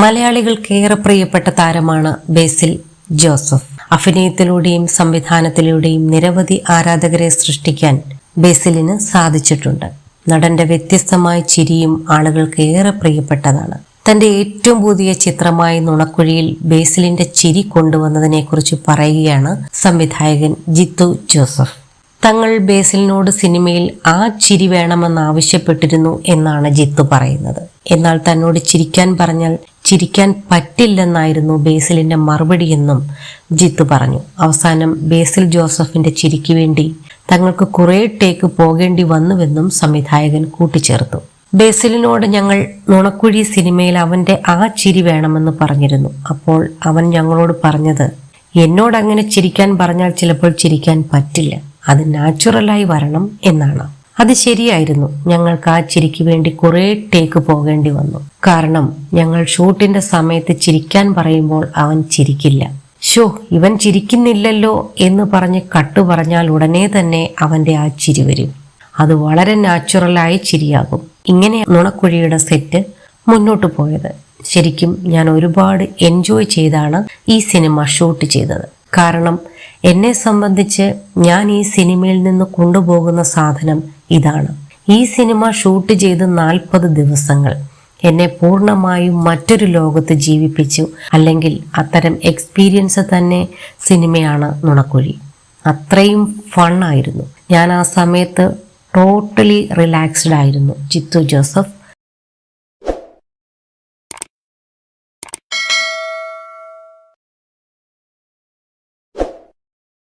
മലയാളികൾക്കേറെ പ്രിയപ്പെട്ട താരമാണ് ബേസിൽ ജോസഫ്. അഭിനയത്തിലൂടെയും സംവിധാനത്തിലൂടെയും നിരവധി ആരാധകരെ സൃഷ്ടിക്കാൻ ബേസിലിന് സാധിച്ചിട്ടുണ്ട്. നടന്റെ വ്യത്യസ്തമായ ചിരിയും ആളുകൾക്ക് ഏറെ പ്രിയപ്പെട്ടതാണ്. തന്റെ ഏറ്റവും പുതിയ ചിത്രമായ നുണക്കുഴിയിൽ ബേസിലിന്റെ ചിരി കൊണ്ടുവന്നതിനെക്കുറിച്ച് പറയുകയാണ് സംവിധായകൻ ജിത്തു ജോസഫ്. തങ്ങൾ ബേസിലിനോട് സിനിമയിൽ ആ ചിരി വേണമെന്ന് ആവശ്യപ്പെട്ടിരുന്നു എന്നാണ് ജിത്തു പറയുന്നത്. എന്നാൽ തന്നോട് ചിരിക്കാൻ പറഞ്ഞാൽ ചിരിക്കാൻ പറ്റില്ലെന്നായിരുന്നു ബേസിലിന്റെ മറുപടിയെന്നും ജിത്തു പറഞ്ഞു. അവസാനം ബേസിൽ ജോസഫിന്റെ ചിരിക്ക് വേണ്ടി തങ്ങൾക്ക് കുറെ ടേക്ക് പോകേണ്ടി വന്നുവെന്നും സംവിധായകൻ കൂട്ടിച്ചേർത്തു. ബേസിലിനോട് ഞങ്ങൾ നുണക്കുഴി സിനിമയിൽ അവന്റെ ആ ചിരി വേണമെന്ന് പറഞ്ഞിരുന്നു. അപ്പോൾ അവൻ ഞങ്ങളോട് പറഞ്ഞത്, എന്നോട് അങ്ങനെ ചിരിക്കാൻ പറഞ്ഞാൽ ചിലപ്പോൾ ചിരിക്കാൻ പറ്റില്ല, അത് നാച്ചുറലായി വരണം എന്നാണ്. അത് ശരിയായിരുന്നു. ഞങ്ങൾക്ക് ആ ചിരിക്ക് വേണ്ടി കുറെ ടേക്ക് പോകേണ്ടി വന്നു. കാരണം ഞങ്ങൾ ഷൂട്ടിന്റെ സമയത്ത് ചിരിക്കാൻ പറയുമ്പോൾ അവൻ ചിരിക്കില്ല. ഇവൻ ചിരിക്കുന്നില്ലല്ലോ എന്ന് പറഞ്ഞ് കട്ടു പറഞ്ഞാൽ ഉടനെ തന്നെ അവന്റെ ആ ചിരി വരും. അത് വളരെ നാച്ചുറലായ ചിരിയാകും. ഇങ്ങനെ നുണക്കുഴിയുടെ സെറ്റ് മുന്നോട്ട് പോയത്. ശരിക്കും ഞാൻ ഒരുപാട് എൻജോയ് ചെയ്താണ് ഈ സിനിമ ഷൂട്ട് ചെയ്തത്. കാരണം എന്നെ സംബന്ധിച്ച് ഞാൻ ഈ സിനിമയിൽ നിന്ന് കൊണ്ടുപോകുന്ന സാധനം ഇതാണ്. ഈ സിനിമ ഷൂട്ട് ചെയ്ത് 40 ദിവസങ്ങൾ എന്നെ പൂർണ്ണമായും മറ്റൊരു ലോകത്ത് ജീവിപ്പിച്ചു. അല്ലെങ്കിൽ അത്തരം എക്സ്പീരിയൻസ് തന്നെ സിനിമയാണ് നുണക്കുഴി. അത്രയും ഫണ്ണായിരുന്നു. ഞാൻ ആ സമയത്ത് ടോട്ടലി റിലാക്സ്ഡ് ആയിരുന്നു. ജിത്തു ജോസഫ്